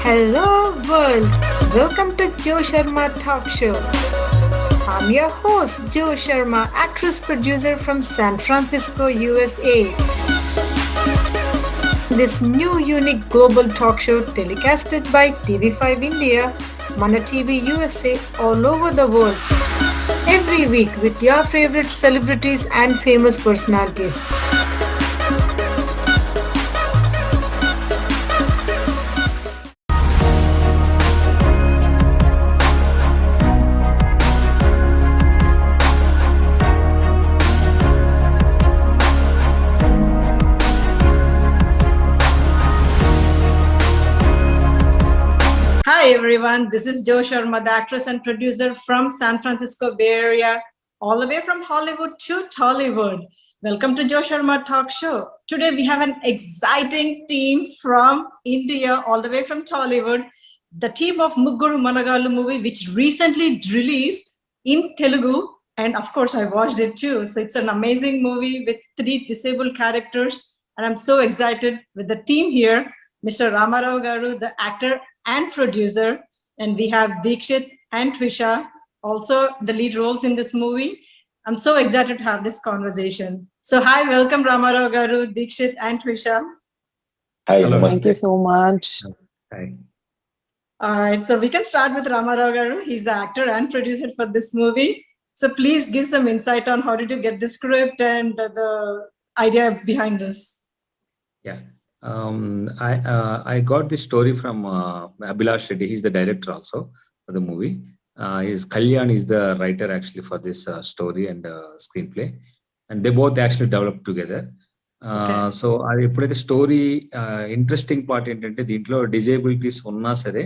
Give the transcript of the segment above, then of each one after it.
Hello world, welcome to Joe Sharma Talk Show. I'm your host Joe Sharma, actress producer from San Francisco, USA. This new unique global talk show telecasted by TV5 India, MANATV USA all over the world. Every week with your favorite celebrities and famous personalities. Hi everyone, this is Joe Sharma, the actress and producer from San Francisco Bay Area, all the way from Hollywood to Tollywood. Welcome to Joe Sharma Talk Show. Today we have an exciting team from India, all the way from Tollywood. The team of Mugguru Monagallu movie, which recently released in Telugu, and of course I watched it too. So it's an amazing movie with 3 disabled characters, and I'm so excited with the team here. Mr. Rama Rao Garu, the actor and producer, and we have Dikshit and Trisha, also the lead roles in this movie. I'm so excited to have this conversation. So hi, welcome Rama Rao Garu, Dikshit and Trisha. Hi, Hello. Thank you so much. Hi. All right, so we can start with Rama Rao Garu. He's the actor and producer for this movie. So please give some insight on how did you get the script and the idea behind this. Yeah. I got this story from Abhilash Reddy. He's the director also for the movie. Kalyan is the writer actually for this story and screenplay, and they both actually developed together. So I put the story interesting part ఏంటంటే దీంట్లో disabilities ఉన్నా సరే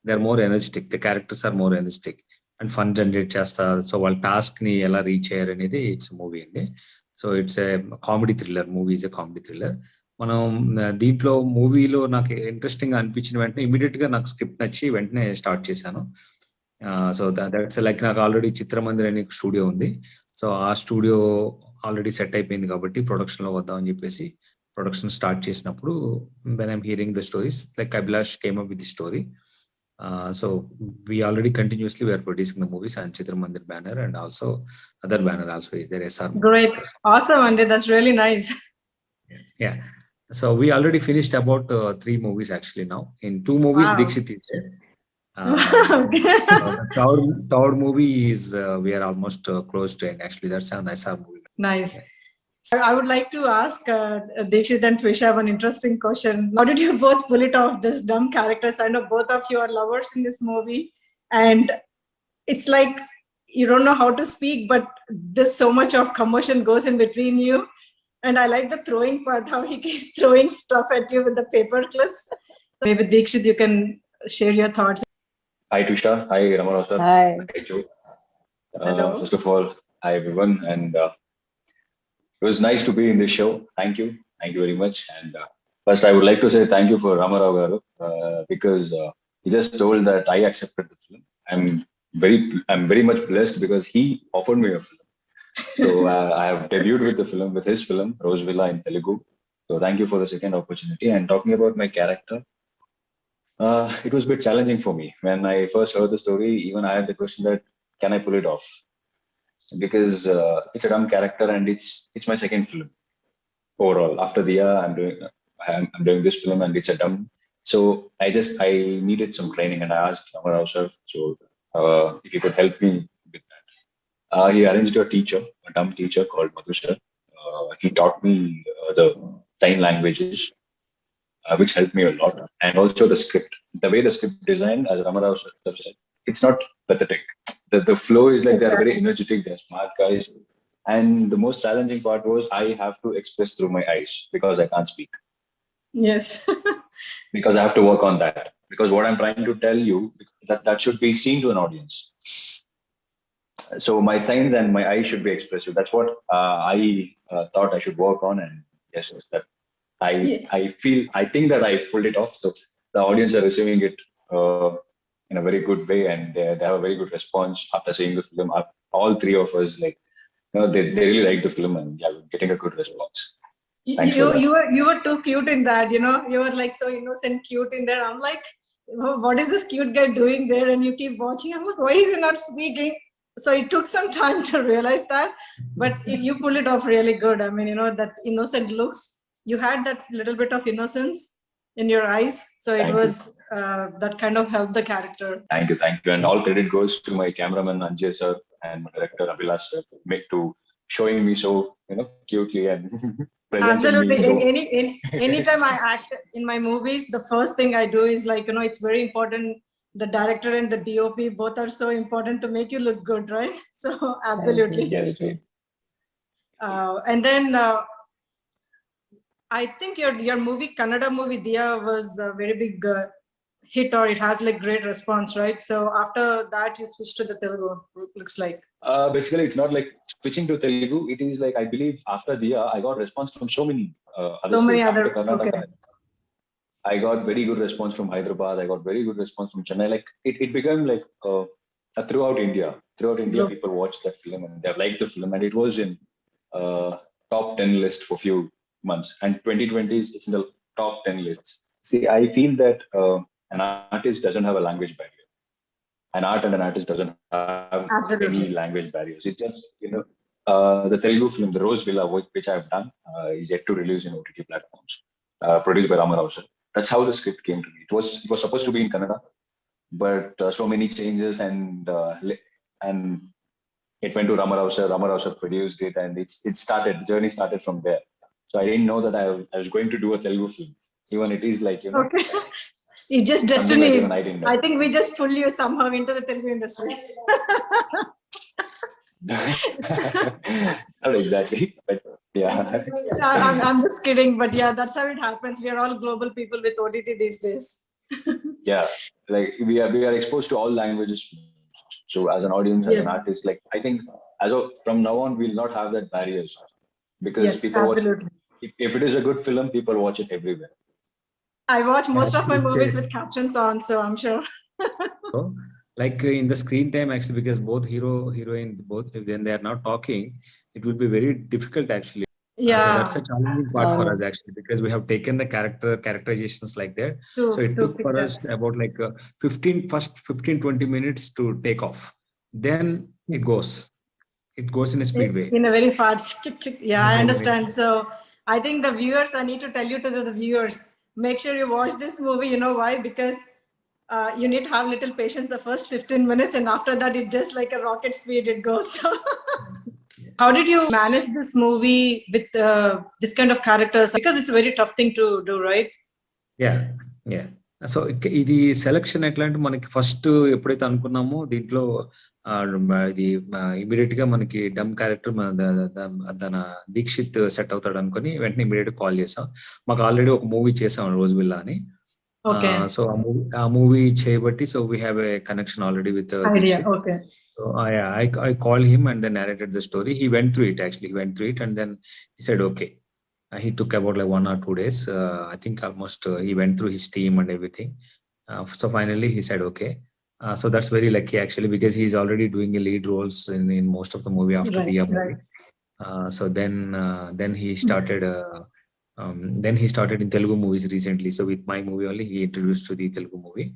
they are more energetic. The characters are more energetic and fun generate చేస్తారు. So వాళ్ళ task ని ఎలా reach అయ్యారు అనేది ఇట్స్ మూవీ అండి. So it's a comedy thriller. Movie is a comedy thriller. మనం దీంట్లో మూవీలో నాకు ఇంట్రెస్టింగ్ గా అనిపించిన వెంటనే ఇమీడియట్ గా నాకు స్క్రిప్ట్ నచ్చి వెంటనే స్టార్ట్ చేశాను. సో దట్స్ లైక్ నాకు ఆల్రెడీ చిత్రమందిర్ అనే స్టూడియో ఉంది. సో ఆ స్టూడియో ఆల్రెడీ సెట్ అయిపోయింది కాబట్టి ప్రొడక్షన్ లో వద్దామని చెప్పేసి ప్రొడక్షన్ స్టార్ట్ చేసినప్పుడు when I'm hearing the stories like Abhilash came up with the story. So we already continuously we are producing the movies on Chitramandir banner, and also other banner also is there. SR. Great, awesome, Andy. That's really nice. Yeah. So we already finished about 3 movies actually now. In 2 movies, Wow. Dikshit is there. Okay. The third movie is we are almost close to end. Actually, that's a nice movie. Nice. I would like to ask Dikshit and Trisha one interesting question. How did you both pull it off, this dumb characters? I know both of you are lovers in this movie, and it's like you don't know how to speak, but there's so much of commotion goes in between you. And I like the throwing part, how he keeps throwing stuff at you with the paper clips. So maybe Dikshit, you can share your thoughts. Hi Trisha, hi Rama Rao sir. Hi. Hi Joe. Hello. First of all, hi everyone, and it was nice to be in this show. Thank you very much. And first, I would like to say thank you for Rama Rao Garu because he just told that I accepted the film. I'm very much blessed because he offered me a film. So I have debuted with his film Rose Villa in Telugu. So thank you for the second opportunity. And talking about my character, it was a bit challenging for me when I first heard the story. Even I had the question that can I pull it off, because it's a dumb character and it's my second film overall. After the year I'm doing this film and it's a dumb. So I needed some training and I asked Rama Rao sir, so if he could help me with that. He arranged a dumb teacher called Madhu sir. He taught me the sign languages, which helped me a lot, and also the script. The way the script designed, as Rama Rao sir said, it's not pathetic. The flow is like they're very energetic, they're smart guys, and the most challenging part was I have to express through my eyes because I can't speak. Yes. Because I have to work on that, because what I'm trying to tell you that should be seen to an audience. So my signs and my eyes should be expressive. That's what I thought I should work on, and yes, that I think that I pulled it off. So the audience are receiving it in a very good way, and they have a very good response after seeing the film. All 3 of us, like, they really like the film, and yeah, we're getting a good response. You were too cute in that, you were like so innocent, cute in there. I'm like, what is this cute guy doing there? And you keep watching. I'm like, why is he not speaking? So it took some time to realize that, but you pull it off really good. I mean, that innocent looks, you had that little bit of innocence in your eyes. So it was that kind of helped the character. Thank you. And all credit goes to my cameraman Anjay sir and my director Abhilash sir to showing me so cutely and presenting me so. Anytime I act in my movies, the first thing I do is it's very important. The director and the DOP both are so important to make you look good, right? So absolutely. Yes. And then I think your movie, Kannada movie Diya, was a very big hit, or it has great response, right? So after that, you switched to the Telugu. Looks like. Basically, it's not like switching to Telugu. It is like, I believe after Diya, I got response from so many other so many states. other. After Karnataka, Okay. I got very good response from Hyderabad. I got very good response from Chennai. Like it became like throughout India. Throughout India, people watched that film and they liked the film, and it was in top 10 list for few months. And 2020 it's in the top 10 lists. See, I feel that an artist doesn't have a language barrier. An art and an artist doesn't have any language barriers. It's just the Telugu film, The Rose Villa, which I've done, is yet to release in OTT platforms. Produced by Rama Rao. That's how the script came to me. It was supposed to be in Kannada, but so many changes and it went to Rama Rao. Rama Rao produced it, and it started. The journey started from there. So I didn't know that I was going to do a Telugu film. Even it is like Okay. It's just destiny. Like I think we just pull you somehow into the Telugu industry. Not exactly, but yeah. I'm just kidding, but yeah, that's how it happens. We are all global people with OTT these days. Yeah, like we are exposed to all languages. So as an audience, as an artist, like I think from now on, we'll not have that barriers, because people watch. If it is a good film, people watch it everywhere. I watch most of my movies with captions on, so I'm sure. So, like in the screen time, actually, because both heroine, both when they are not talking, it will be very difficult actually. Yeah. So that's a challenging part for us actually, because we have taken the characterizations like that. So it took for us about 15-20 minutes to take off. Then it goes in a speedway. In a very fast. Yeah, I understand. So I think the viewers, I need to tell you to the viewers, make sure you watch this movie. You know why? Because you need to have little patience the first 15 minutes, and after that, it just like a rocket speed it goes. How did you manage this movie with this kind of characters? Because it's a very tough thing to do, right? Yeah. So ఇది selection ఎట్లా అంటే మనకి first ఎప్పుడైతే అనుకున్నామో దీంట్లో ఇది immediate గా మనకి డమ్ క్యారెక్టర్ తన దీక్షిత్ సెట్ అవుతాడు అనుకుని వెంటనే ఇమీడియట్ కాల్ చేసాం. మాకు ఆల్రెడీ ఒక మూవీ చేసాం రోజ్ విల్లా అని. సో ఆ మూవీ చేయబట్టి so we have a connection already with Dikshit. So I called him and then narrated the story. He went through it actually. He went through it and then he said okay. He took about 1 or 2 days. I think almost he went through his team and everything. So finally he said okay. So that's very lucky actually, because he's already doing a lead roles in most of the movie after the movie. So then he started. Then he started in Telugu movies recently. So with my movie only, he introduced to the Telugu movie.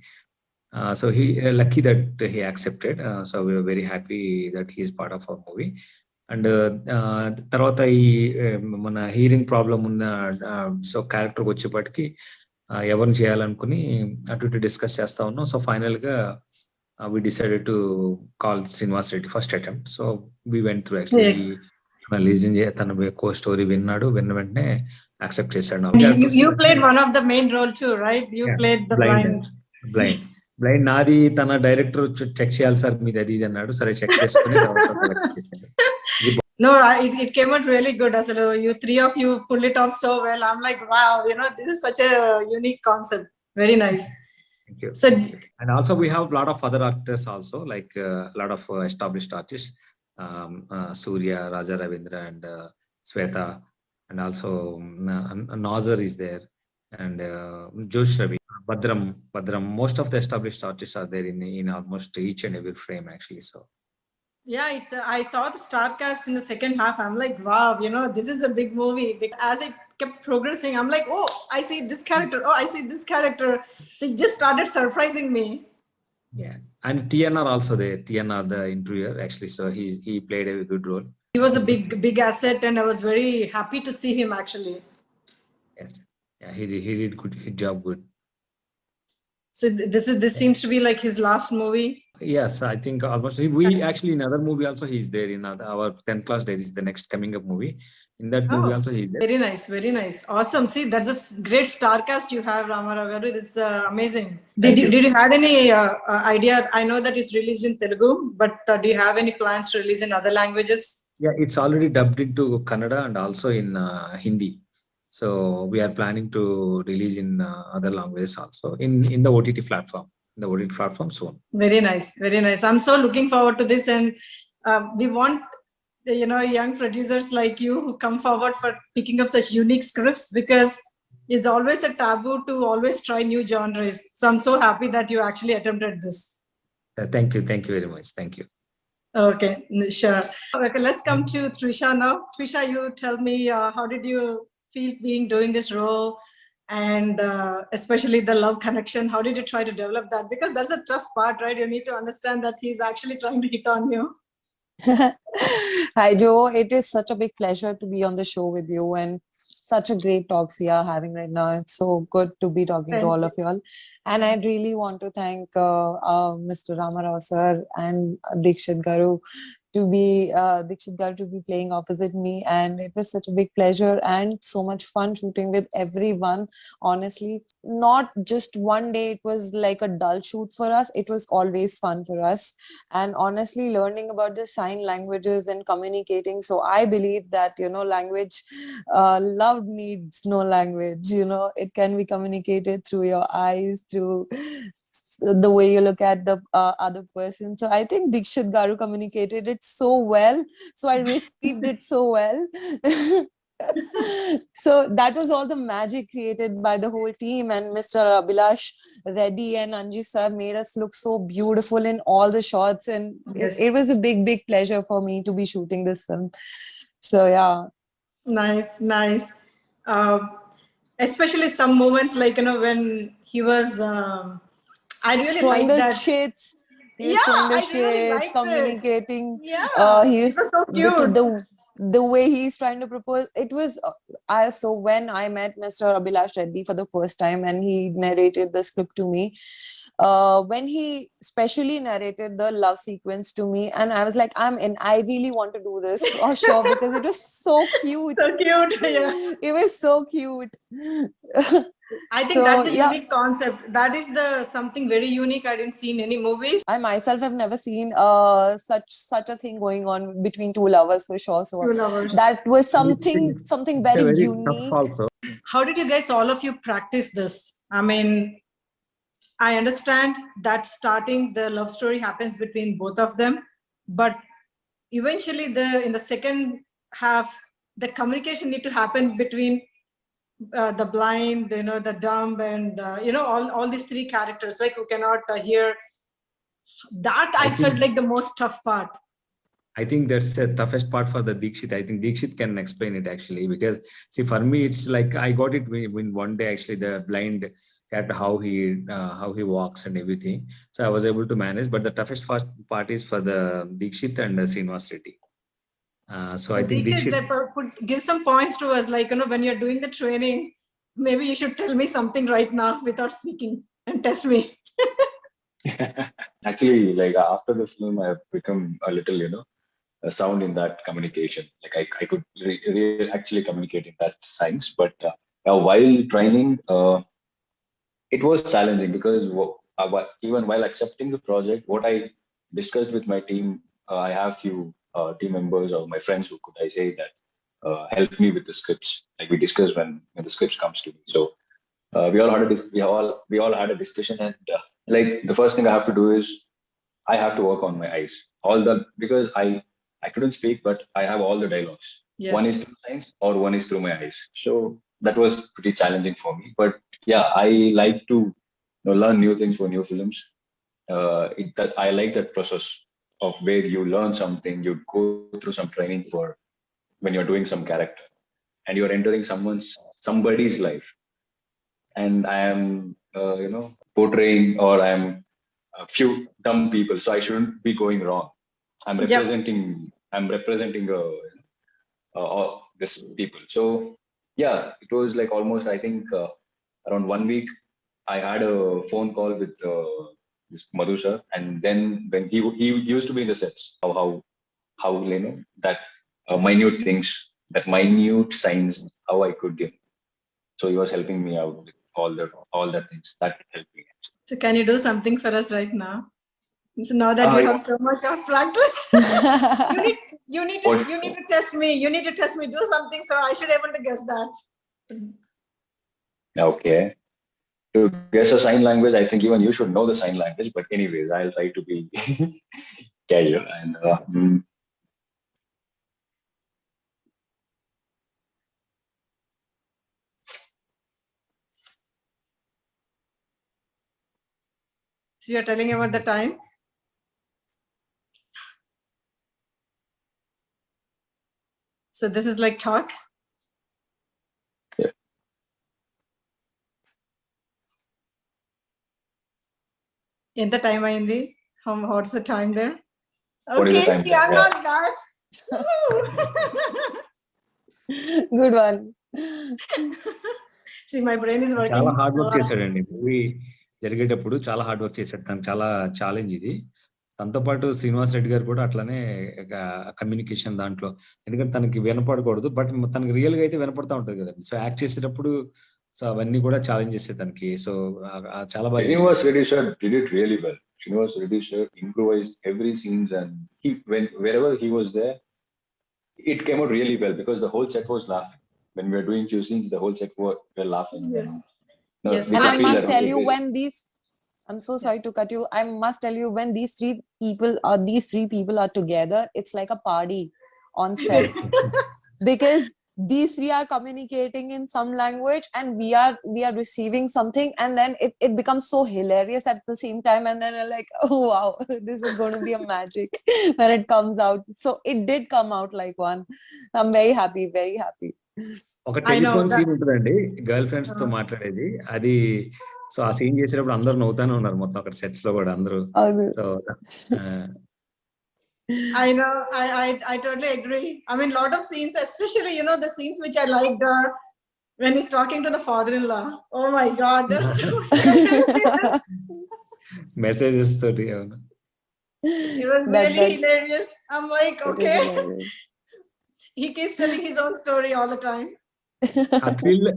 So he lucky that he accepted. So we were very happy that he is part of our movie. And తర్వాత ఈ మన hearing problem ఉన్న so character వచ్చేప్పటికి ఎవరిని చేయాలనుకుని అటు ఇటు discuss చేస్తా ఉన్నాం. సో ఫైనల్ గా we decided to call Srinivas Reddy first attempt. So we went through actually listen తన కో స్టోరీ విన్నాడు, విన్న వెంటనే యాక్సెప్ట్ చేశాడు. You played one of the main role too, right? You played the blind నాది తన director check చేయాలి sir మీది అది ఇది అన్నాడు. సరే చెక్ చేసుకుని No, it came out really good. Asalo, you three of you pulled it off so well. I'm like, wow, this is such a unique concept. Very nice. Thank you. So, and also we have a lot of other actors also, like a lot of established artists, Surya, Raja Ravindra and Sweta, and also Nazer is there, and Josh Ravi, Badram. Most of the established artists are there in almost each and every frame actually. So yeah, I saw the star cast in the second half. I'm like, wow, this is a big movie. As it kept progressing. I'm like, oh, I see this character. Oh, I see this character. So it just started surprising me. Yeah, and TNR also there. TNR, the interviewer, actually. So he played a good role. He was a big asset, and I was very happy to see him actually. Yes, yeah, he did good. His job good. So this seems to be like his last movie. Yes, I think almost. We actually in other movie also he's there in our 10th class days is the next coming up movie. In that movie also he's there. Very nice, very nice, awesome. See, that's a great star cast you have, Rama Rao. It's amazing. Did you had any idea? I know that it's released in Telugu, but do you have any plans to release in other languages? Yeah, it's already dubbed into Kannada and also in Hindi. So we are planning to release in other languages also in the OTT platform. The OTT platform soon. Very nice, very nice. I'm so looking forward to this, and we want young producers like you who come forward for picking up such unique scripts, because it's always a taboo to always try new genres. So I'm so happy that you actually attempted this. Thank you very much. Thank you. Okay, sure. Okay, let's come to Trisha now. Trisha, you tell me, how did you feel being doing this role, and especially the love connection? How did you try to develop that? Because that's a tough part, right? You need to understand that he's actually trying to hit on you. Hi, Joe. It is such a big pleasure to be on the show with you, and such a great talks we are having right now. It's so good to be talking to all of you all. And I really want to thank Mr. Rama Rao sir and Dikshit Garu to be playing opposite me, and it was such a big pleasure and so much fun shooting with everyone. Honestly, not just one day it was like a dull shoot for us. It was always fun for us, and honestly learning about the sign languages and communicating. So I believe that language, love needs no language. It can be communicated through your eyes, through the way you look at the other person. So I think Dikshit Garu communicated it so well. So I received it so well. So that was all the magic created by the whole team, and Mr. Abhilash Reddy and Anji sir made us look so beautiful in all the shots, and it was a big pleasure for me to be shooting this film. So yeah. Nice. Especially some moments like when he was I really throwing like the that. chits. Yeah, throwing the I chits, really liked communicating. it. Yeah, He was so cute. The way he's trying to propose, it was so when I met Mr. Abhilash Reddy for the first time and he narrated the script to me, when he specially narrated the love sequence to me, and I was like, I really want to do this for sure, because it was so cute. So cute. Yeah, it was so cute. I think that's a unique concept. That is something very unique. I didn't see in any movies. I myself have never seen such a thing going on between two lovers, for sure. So that was something very unique. Also. How did you guys, all of you, practice this? I mean, I understand that starting the love story happens between both of them, but eventually in the second half, the communication need to happen between the blind, the dumb, and all these three characters, like, who cannot hear. That I felt like the most tough part. I think that's the toughest part for the Dikshit. I think Dikshit can explain it actually, because see, for me, it's like I got it when one day actually the blind character, how he walks and everything. So I was able to manage, but the toughest part is for the Dikshit and the Srinivas Reddy. So I think Dikshit could give some points to us, like, when you're doing the training, maybe you should tell me something right now without speaking and test me. Actually, like after the film, I've become a little, a sound in that communication. Like I could actually communicate in that science, but while training, it was challenging because even while accepting the project, what I discussed with my team, I have few team members or my friends who could I say that help me with the scripts. Like we discussed when the scripts comes to me. So we all had a discussion, and like the first thing I have to do is I have to work on my eyes. Because I couldn't speak, but I have all the dialogues. Yes. One is through science or one is through my eyes. So that was pretty challenging for me. But yeah, I like to learn new things for new films. That I like that process of where you learn something, you go through some training for when you're doing some character, and you're entering someone's somebody's life, and I am portraying, or I am a few dumb people, so I shouldn't be going wrong. I'm representing this people. So yeah, it was like almost, I think, around 1 week I had a phone call with this Madhu sir, and then when he used to be in the sets, how that minute things, that minute signs, how I could give. So he was helping me out with all the things that helped me. So can you do something for us right now? So now that you have so much of practice, you need to test me. You need to test me. Do something so I should be able to guess that. Okay. To guess a sign language, I think even you should know the sign language. But anyways, I'll try to be casual and. So you're telling about the time? So this is like talk? Yeah. In the time Hindi? What's the time there? What is the time see, I'm not bad. Good one. See, my brain is working. చాలా hard work చేశాడండి movie జరిగేటప్పుడు. చాలా hard work చేశాడు తను. చాలా challenge ఇది. తనతో పాటు శ్రీనివాస్ రెడ్డి గారు కూడా అట్లానే కమ్యూనికేషన్ దాంట్లో, ఎందుకంటే తనకి వినపడకూడదు, బట్ తనకి రియల్ గా అయితే వినపడతా ఉంటది కదండి. సో యాక్ట్ చేసేటప్పుడు సో అవన్నీ కూడా ఛాలెంజ్ చేసే తనకి. సో చాలా బాగా Srinivas Reddy sir did it really well. Srinivas Reddy sir improvised every scenes, and wherever he was there, it came out really well because the whole set was laughing. When we were doing few scenes, the whole set were laughing. Yes. Yes. And I must tell you, when these, I'm so sorry to cut you. I must tell you, when these three people are together, it's like a party on sets. Because these three are communicating in some language and we are receiving something, and then it becomes so hilarious at the same time, and then like, oh wow, this is going to be a magic when it comes out. So it did come out like one. I'm very happy. ఒక telephone scene ఉంటుందండి girl friends తో మాట్లాడేది. అది so ఆ scene చేసేటప్పుడు అందరూ నవ్వుతానే ఉన్నారు మొత్తం అక్కడ సెట్స్ లో కూడా అందరూ. So I know, I totally agree. I mean, lot of scenes, especially the scenes which I liked are when he's talking to the father-in-law. Oh my God, there's so messages తోటి. It was really hilarious. I'm like, okay. He keeps telling his own story all the time. ఆ thrill,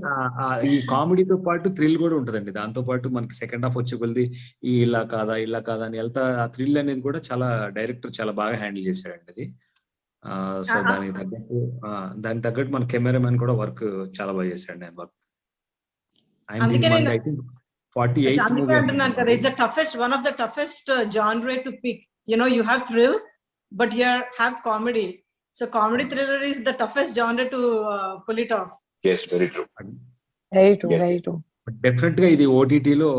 ఈ కామెడీతో పాటు thrill కూడా ఉంటదండి. దాంతో పాటు మనకి second half వచ్చే కొద్ది ఈ ఇలా కాదా అని వెళ్తా, ఆ థ్రిల్ అనేది కూడా చాలా డైరెక్టర్ చాలా బాగా హ్యాండిల్ చేశాడండి అది. సో దానికి తగ్గట్టు మన కెమెరామెన్ కూడా వర్క్ చాలా బాగా చేశాడు. ఆయన work I think 48th movie అంటున్నాను కదా, it's the toughest, one of the toughest genre to pick. You have thrill, but you have comedy. So comedy thriller is the toughest genre to pull it off. Yes, very true. Very true. Definite గా ఇది ఓటీటీలో,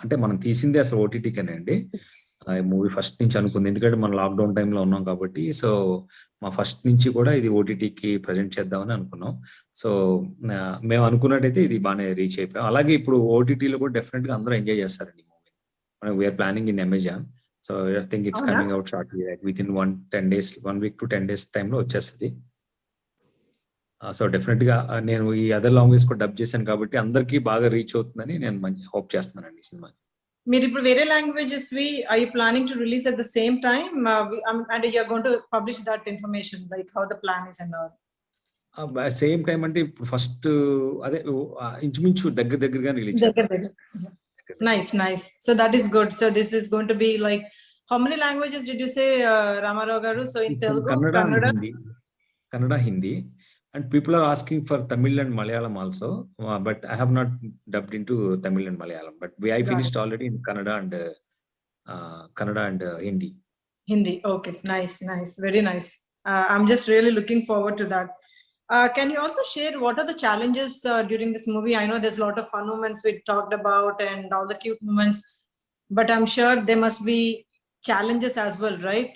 అంటే మనం తీసింది అసలు ఓటీటీకేనే అండి. ఈ movie first నుంచి అనుకుంది, ఎందుకంటే మనం లాక్డౌన్ టైంలో ఉన్నాం కాబట్టి. సో మా ఫస్ట్ నుంచి కూడా ఇది ఓటీటీకి ప్రజెంట్ చేద్దామని అనుకున్నాం. సో మేము అనుకున్నట్టయితే ఇది బాగానే రీచ్ అయిపోయాం. అలాగే ఇప్పుడు ఓటీటీలో కూడా డెఫినెట్ గా అందరూ ఎంజాయ్ చేస్తారండి ఈ మూవీ. మనం we are planning in Amazon. So I think it's coming out shortly, like with in 1 week to 10 days టైంలో వచ్చేస్తుంది. సో డెఫినెట్ గా నేను ఈ అదర్ లాంగ్వేజ్ కూడా డబ్ చేశాను కాబట్టి అందరికీ బాగా రీచ్ అవుతుందని నేను మంచి హోప్ చేస్తున్నానండి ఈ సినిమా. మీరు ఇప్పుడు వేరే languages are you planning to release at the same time, and you are going to publish that information, like how the plan is and all? Same time అంటే ఇప్పుడు ఫస్ట్ అదే ఇంచుమించు దగ్గరగా release. Nice. So that is good. So this is going to be like, how many languages did you say, Rama Rao garu? So in Telugu, Kannada, Hindi, and people are asking for Tamil and Malayalam also, but I have not dubbed into Tamil and Malayalam, but I finished already in Kannada and Hindi. Okay, nice, very nice. I'm just really looking forward to that. Can you also share what are the challenges during this movie? I know there's a lot of fun moments we talked about and all the cute moments, but I'm sure there must be challenges as well, right?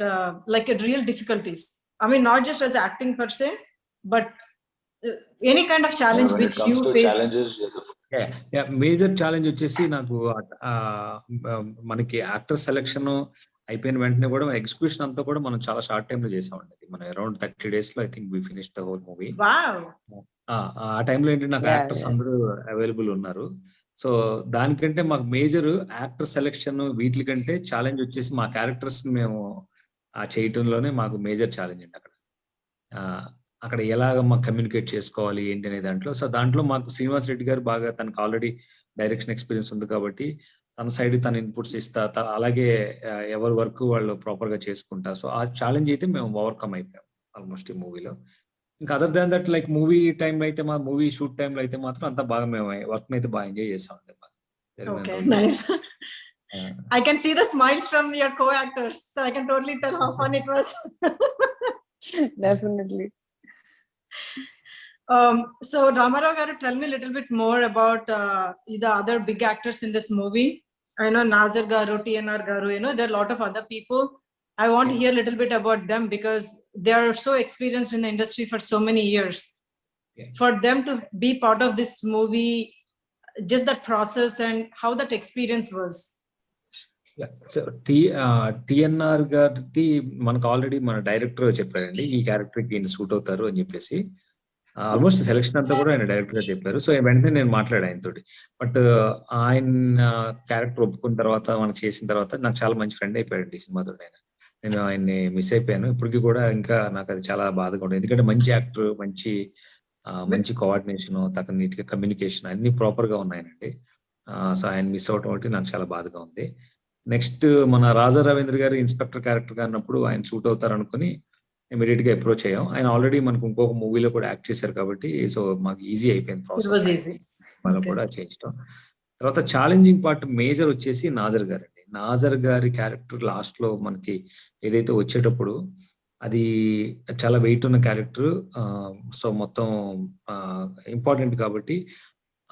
Like real difficulties. I mean, not just as acting per se, but any kind of challenge when it which comes you to faced? challenges, major challenge వచ్చేసి నాకు మనకి actor selection అయిపోయిన వెంటనే కూడా execution అంతా కూడా మనం చాలా షార్ట్ టైమ్ లో చేసామండి. మనం అరౌండ్ 30 days లో I think we finish the whole movie. Wow. ఆ టైంలో ఏంటంటే నాకు యాక్టర్స్ అందరూ అవైలబుల్ ఉన్నారు. సో దానికంటే మాకు మేజర్ యాక్టర్ సెలెక్షన్ వీటికంటే ఛాలెంజ్ వచ్చేసి మా క్యారెక్టర్స్ మేము చేయటంలోనే మాకు మేజర్ ఛాలెంజ్ అండి. అక్కడ ఎలాగ మాకు కమ్యూనికేట్ చేసుకోవాలి ఏంటి అనే దాంట్లో. సో దాంట్లో మాకు శ్రీనివాస్ రెడ్డి గారు బాగా తనకు ఆల్రెడీ డైరెక్షన్ ఎక్స్పీరియన్స్ ఉంది కాబట్టి తన సైడ్ తన ఇన్పుట్స్ ఇస్తా, అలాగే ఎవరి వర్క్ వాళ్ళు ప్రాపర్ గా చేసుకుంటా. సో ఆ ఛాలెంజ్ అయితే మేము ఓవర్కమ్ అయిపోయాం ఆల్మోస్ట్ ఈ మూవీలో. ఇంకా other than that like movie టైంలో అయితే మూవీ షూట్ టైంలో అయితే మాత్రం అంతా బాగా మేము వర్క్ అయితే బాగా ఎంజాయ్ చేసామండి. Okay, nice. I can see the smiles from your co-actors, so I can totally tell how fun it was. Definitely. So Rama Rao garu, tell me a little bit more about the other big actors in this movie. I know Nazer garu, TNR garu, there are a lot of other people. I want to hear a little bit about them because they are so experienced in the industry for so many years. For them to be part of this movie, just that process and how that experience was. So TNR గారి మనకు already మన director చెప్పారండి ఈ character కి suit అవుతారు అని చెప్పేసి. Almost selection అంతా కూడా ఆయన డైరెక్టర్ గా చెప్పారు. సో వెంటనే నేను మాట్లాడాను ఆయనతోటి. బట్ ఆయన క్యారెక్టర్ ఒప్పుకున్న తర్వాత మనం చేసిన తర్వాత నాకు చాలా మంచి ఫ్రెండ్ అయిపోయాడు ఈ సినిమాతో. నేను ఆయన్ని మిస్ అయిపోయాను. ఇప్పటికీ కూడా ఇంకా నాకు అది చాలా బాధగా ఉండేది. ఎందుకంటే మంచి యాక్టర్, మంచి కోఆర్డినేషన్, తన నీట్ గా కమ్యూనికేషన్ అన్ని ప్రాపర్ గా ఉన్నాయనండి. సో ఆయన మిస్ అవటం ఒకటి నాకు చాలా బాధగా ఉంది. నెక్స్ట్ మన రాజా రవీంద్ర గారు ఇన్స్పెక్టర్ క్యారెక్టర్ గా అన్నప్పుడు ఆయన సూట్ అవుతారు అనుకుని ఇమీడియట్ గా అప్రోచ్ అయ్యాం. ఆయన ఆల్రెడీ మనకు ఇంకొక మూవీలో కూడా యాక్ట్ చేశారు కాబట్టి సో మాకు ఈజీ అయిపోయింది ప్రాసెస్ మనం కూడా చేయించడం. తర్వాత ఛాలెంజింగ్ పార్ట్ మేజర్ వచ్చేసి నాజర్ గారు అండి. నాజర్ గారి క్యారెక్టర్ లాస్ట్ లో మనకి ఏదైతే వచ్చేటప్పుడు అది చాలా వెయిట్ ఉన్న క్యారెక్టర్. సో మొత్తం ఇంపార్టెంట్ కాబట్టి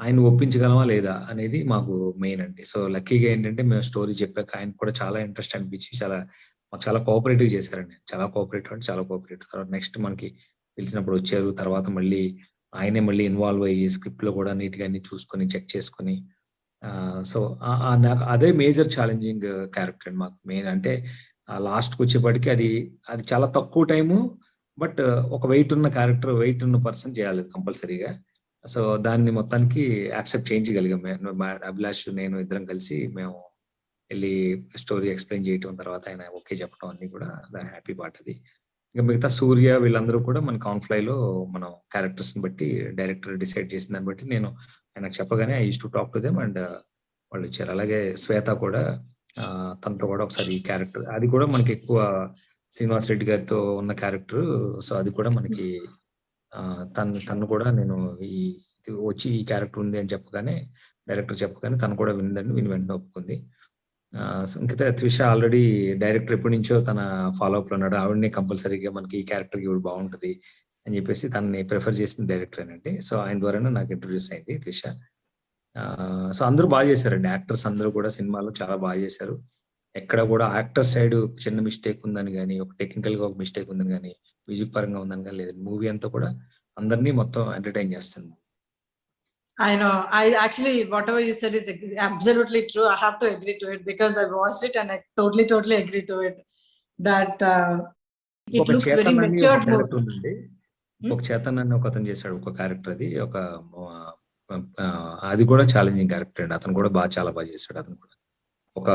ఆయన ఒప్పించగలమా లేదా అనేది మాకు మెయిన్ అండి. సో లక్కీగా ఏంటంటే మేము స్టోరీ చెప్పాక ఆయన కూడా చాలా ఇంట్రెస్ట్ అనిపించి మాకు చాలా కోఆపరేటివ్ చేశారండి. చాలా కోఆపరేటివ్ అంటే చాలా కోఆపరేటివ్. తర్వాత నెక్స్ట్ మనకి పిలిచినప్పుడు వచ్చారు. తర్వాత మళ్ళీ ఆయనే మళ్ళీ ఇన్వాల్వ్ అయ్యి స్క్రిప్ట్ లో కూడా నీట్ గా అన్ని చూసుకొని చెక్ చేసుకుని సో నాకు అదే మేజర్ ఛాలెంజింగ్ క్యారెక్టర్ అండి మాకు మెయిన్. అంటే లాస్ట్ కి వచ్చేప్పటికి అది చాలా తక్కువ టైము. బట్ ఒక వెయిట్ ఉన్న క్యారెక్టర్, వెయిట్ ఉన్న పర్సన్ చేయాలి కంపల్సరీగా. సో దాన్ని మొత్తానికి యాక్సెప్ట్ చేయించగలిగాం. అభిలాష్ నేను ఇద్దరం కలిసి మేము వెళ్ళి స్టోరీ ఎక్స్ప్లెయిన్ చేయటం, తర్వాత ఆయన ఓకే చెప్పడం అన్ని కూడా హ్యాపీ పార్ట్ అది. ఇంకా మిగతా సూర్య వీళ్ళందరూ కూడా మన కాన్ఫ్లై లో మనం క్యారెక్టర్స్ ని బట్టి డైరెక్టర్ డిసైడ్ చేసిన దాన్ని బట్టి నేను ఆయనకు చెప్పగానే I use to talk to them and వాళ్ళు ఇచ్చారు. అలాగే శ్వేత కూడా తనతో కూడా ఒకసారి ఈ క్యారెక్టర్ అది కూడా మనకి ఎక్కువ శ్రీనివాస్ రెడ్డి గారితో ఉన్న క్యారెక్టర్. సో అది కూడా మనకి తను కూడా నేను వచ్చి ఈ క్యారెక్టర్ ఉంది అని చెప్పగానే డైరెక్టర్ చెప్పగానే తను కూడా విని వెంటనే ఒప్పుకుంది. ఇంకా త్రిష ఆల్రెడీ డైరెక్టర్ ఎప్పటి నుంచో తన ఫాలో అప్ లో ఉన్నాడు. ఆవిడనే కంపల్సరీగా మనకి ఈ క్యారెక్టర్ ఇవి బాగుంటది అని చెప్పేసి తనని ప్రిఫర్ చేసిన డైరెక్టర్ అండి. సో ఆయన ద్వారానే నాకు ఇంట్రొడ్యూస్ అయింది త్రిష. సో అందరూ బాగా చేశారండి. యాక్టర్స్ అందరూ కూడా సినిమాలో చాలా బాగా చేశారు. ఎక్కడ కూడా యాక్టర్ సైడ్ చిన్న మిస్టేక్ ఉందని కానీ, ఒక టెక్నికల్ గా ఒక మిస్టేక్ ఉందని కానీ, మ్యూజిక్ పరంగా ఉందని కానీ లేదు. మూవీ అంతా కూడా అందరినీ మొత్తం ఎంటర్టైన్ చేస్తుంది. I know. I actually, whatever you said is absolutely true. I have to agree to it because I watched it and I totally agree to it. That it looks very matured movie. ఒక చేతన్ అని ఒక అతను చేశాడు ఒక character. అది కూడా challenging character అండి. అతను కూడా చాలా బాగా చేశాడు. అతను కూడా ఒక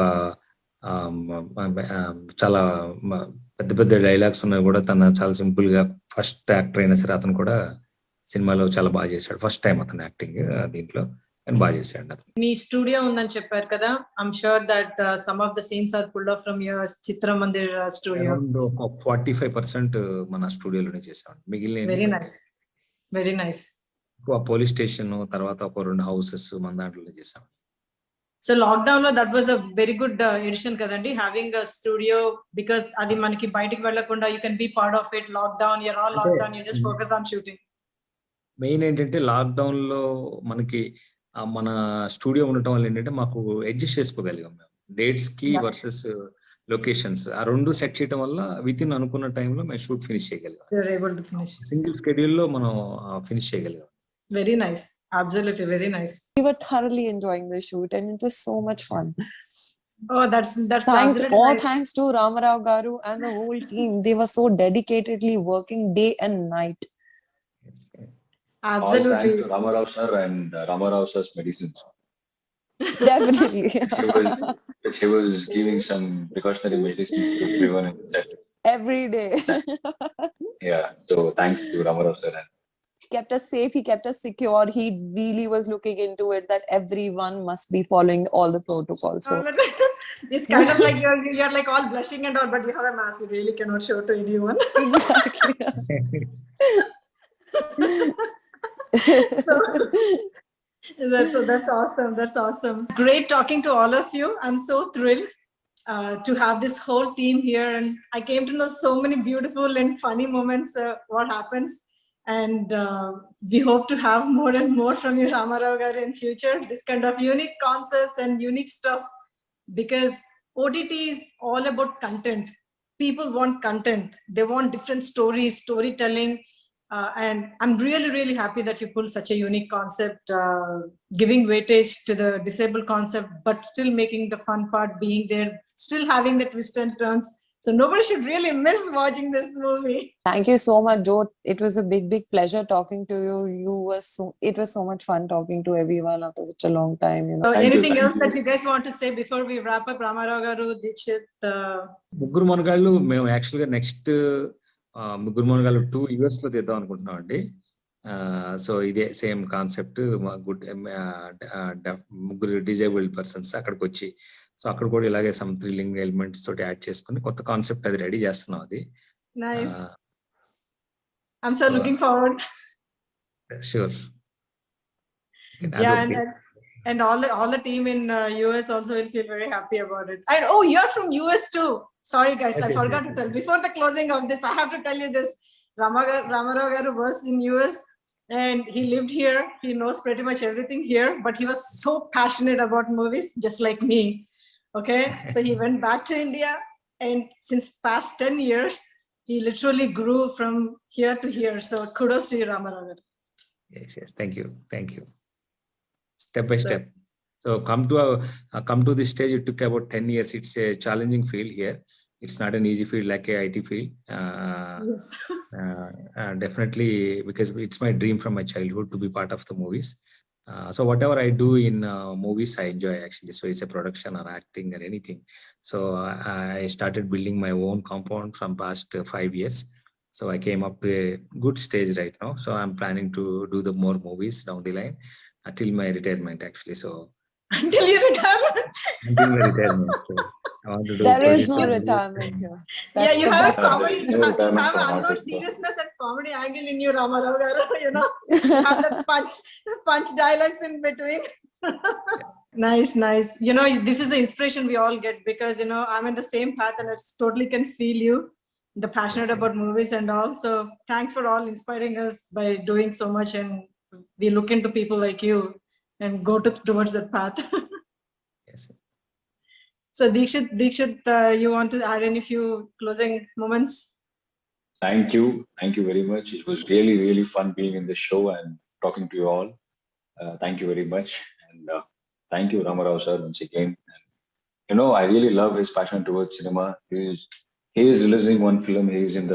చాలా పెద్ద డైలాగ్స్ ఉన్నాయి కూడా తన చాలా సింపుల్ గా ఫస్ట్ యాక్టర్ అయినా సరే అతను కూడా సినిమాలో చాలా బాగా చేశాడు. ఫస్ట్ టైం అతను యాక్టింగ్ దీంట్లో అని బాగా చేశాడు. మీ స్టూడియో ఉందని చెప్పారు కదా. I am sure that some of the scenes are pulled off from your Chitra Mandir studio. 45% మన స్టూడియోలోనే చేసాం. మిగిలిన వెరీ నైస్ పోలీస్ స్టేషన్ తర్వాత ఒక 2 హౌసెస్ మన దాంట్లో చేసాం. సో లాక్డౌన్ లో that was a very good edition కదండి, హ్యావింగ్ అ స్టూడియో. బికాస్ అది మనకి బయటికి వెళ్ళకుండా you can be part of it. Lockdown, you're all lockdown, you just focus on shooting. Main ఏంటంటే లాక్డౌన్ లో మనకి మన స్టూడియో ఉండటం వల్ల ఏంటంటే మాకు అడ్జస్ట్ చేసుకోగలిగాం మేము డేట్స్ కి వర్సెస్ లొకేషన్స్ ఆ రెండు సెట్ చేయడం వల్ల విత్ ఇన్ అనుకున్న టైంలో మేము షూట్ ఫినిష్ చేయగలిగాం. You're able to finish. Single స్కెడ్యూల్లో మనం ఫినిష్ చేయగలిగాం. Very nice. Absolutely very nice. We were thoroughly enjoying the shoot and it was so much fun. Oh, that's Thanks, absolutely all nice. thanks to Rama Rao Garu and the whole team. They were so dedicatedly working day and night. Yes. All Absolutely. thanks to Rama Rao sir and Rama Rao sir's medicines. Definitely. Which he was giving some precautionary medicines to everyone in the set. Every day. Yeah, so thanks to Rama Rao sir. Kept us safe, he kept us secure. He really was looking into it that everyone must be following all the protocols. So It's kind of like you're like all blushing and all, but you have a mask you really cannot show to anyone. exactly. That's awesome. That's awesome. Great talking to all of you. I'm so thrilled to have this whole team here, and I came to know so many beautiful and funny moments. What happens, and we hope to have more and more from you, Rama Rao garu, in future. This kind of unique concepts and unique stuff, because OTT is all about content. People want content. They want different stories, storytelling. And I'm really, really happy that you pulled such a unique concept, giving weightage to the disabled concept, but still making the fun part being there, still having the twists and turns. So nobody should really miss watching this movie. Thank you so much, Joe. It was a big pleasure talking to you. It was so much fun talking to everyone after such a long time. You know. So Thank anything you. else that you guys want to say before we wrap up? Rama Rao garu, Dikshit. ముగ్గురు మనగాళ్ళు మేము యాక్చువల్గా next ముగ్గురు మనగాళ్ళు 2 US లో తీద్దాం అనుకుంటున్నాం అండి. So ఇదే same concept good ముగ్గురు డిజేబుల్డ్ పర్సన్స్ అక్కడికి వచ్చి, సో అక్కడ కూడా ఇలాగే సమ్ థ్రిల్లింగ్ ఎలిమెంట్స్ తోటి యాడ్ చేసుకుని కొత్త కాన్సెప్ట్ అది రెడీ చేస్తున్నాం. అది Nice. I'm so looking forward. Sure. Yeah, and all the team in US also will feel very happy about it. And oh, you're from US too. Sorry guys, Yes, I yes, forgot yes, to tell. yes. Before the closing of this, I have to tell you this. Rama Rao garu was in US and he lived here. He knows pretty much everything here, but he was so passionate about movies, just like me. Okay, so he went back to India, and since past 10 years, he literally grew from here to here. So kudos to you, Rama Rao garu. Yes, thank you. Step by step. So come to this stage, it took about 10 years. It's a challenging field here. It's not an easy field like a IT field. Yes. Definitely, because it's my dream from my childhood to be part of the movies. So whatever I do in movies, I enjoy actually. So it's a production or acting or anything. So I started building my own compound from past 5 years. So I came up to a good stage right now. So I'm planning to do the more movies down the line until my retirement actually. So Until you retire. until my retirement. So I want to do. There is produce no some movies. retirement here. Yeah, That's you the have best a part. comedy. No You retirement have for an unknown artist, no. seriousness and comedy angle in you, Rama Rao garu. You know, you have that punch dialogues in between. Nice. You know, this is the inspiration we all get, because you know I'm in the same path and I totally can feel you, the passionate Yes, about movies and all. So thanks for all inspiring us by doing so much, and we look into people like you and go towards that path. Yes. So Dikshit, you want to add any few closing moments? Thank you very much. It was really fun being in the show and talking to you all. Thank you very much, and thank you Rama Rao sir once again. And, you know, I really love his passion towards cinema. He is releasing one film. He is in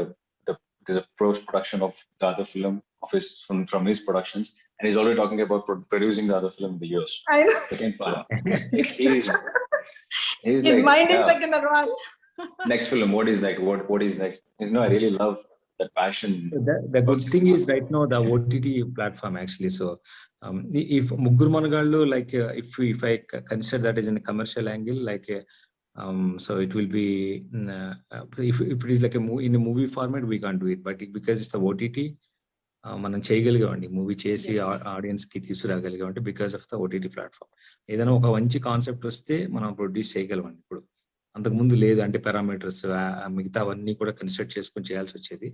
there's a post production of the other film of his from his productions, and he's already talking about producing the other film in the US. I know. Second part. He's His like, mind is yeah, like in the run. next film. What is like? What is next? You know, I really love that passion. The good thing is right now the OTT platform actually. So if Mugguru Monagallu, like if I consider that as in a commercial angle, like so it will be if it is like in a movie format we can't do it, but because it's the OTT, మనం చేయగలిగామండి movie చేసి audience కి తీసుకురాగలిగామంటే because of the OTT platform. ఏదైనా ఒక మంచి concept వస్తే మనం produce చేయగలమండి. ఇప్పుడు అంతకుముందు లేదు, అంటే పారామీటర్స్ మిగతా అవన్నీ కూడా కన్సిడర్ చేసుకొని చేయాల్సి వచ్చేది.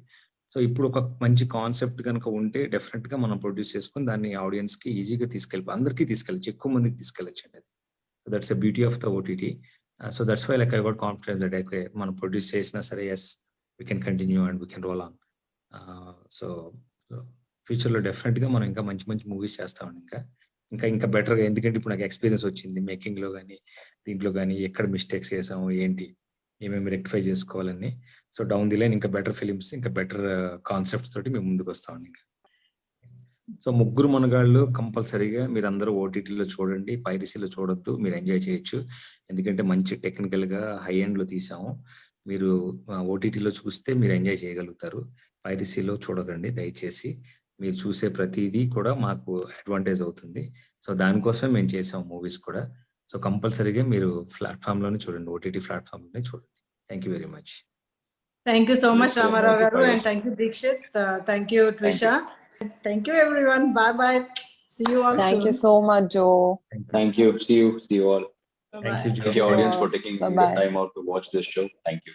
సో ఇప్పుడు ఒక మంచి కాన్సెప్ట్ కనుక ఉంటే డెఫినెట్ గా మనం ప్రొడ్యూస్ చేసుకుని దాన్ని ఆడియన్స్ కి ఈజీగా అందరికీ తీసుకెళ్ళచ్చు, ఎక్కువ మందికి తీసుకెళ్ళచ్చు అండి. That's a beauty of the OTT. So that's why like I got confidence that okay, మనం ప్రొడ్యూస్ చేసినా సరే yes, we can continue and we can roll on. So ఫ్యూచర్లో డెఫినెట్గా మనం ఇంకా మంచి మంచి మూవీస్ చేస్తామండి. ఇంకా బెటర్గా, ఎందుకంటే ఇప్పుడు నాకు ఎక్స్పీరియన్స్ వచ్చింది మేకింగ్లో కానీ దీంట్లో కానీ, ఎక్కడ మిస్టేక్స్ చేసాము, ఏంటి ఏమేమి రెక్టిఫై చేసుకోవాలని. సో డౌన్ ది లైన్ ఇంకా బెటర్ ఫిలిమ్స్, ఇంకా బెటర్ కాన్సెప్ట్స్ తోటి మేము ముందుకు వస్తామండి. ఇంకా సో ముగ్గురు మనగాళ్ళు కంపల్సరీగా మీరందరూ ఓటీటీలో చూడండి, పైరసీలో చూడొద్దు, మీరు ఎంజాయ్ చేయొచ్చు. ఎందుకంటే మంచి టెక్నికల్గా హై ఎండ్లో తీసాము. మీరు ఓటీటీలో చూస్తే మీరు ఎంజాయ్ చేయగలుగుతారు. పైరసీలో చూడకండి దయచేసి. మీరు చూసే ప్రతిదీ కూడా మాకు అడ్వాంటేజ్ అవుతుంది. సో దానికోసమే మేము చేసాం మూవీస్ కూడా. సో కంపల్సరీగా మీరు ప్లాట్ఫామ్లోనే చూడండి, ఓటీటీ ప్లాట్ఫామ్లోనే చూడండి. Thank you very much. Thank you so much, Let's Rama Rao garu, multiply and us. thank you, Dikshit. Thank you, Trisha. Thank you, everyone. Bye bye. See you all Thank soon. you so much, Joe. Thank you. See you all. Thank you, Bye-bye. Joe. Thank you, audience, for taking the Bye-bye. time out to watch this show. Thank you.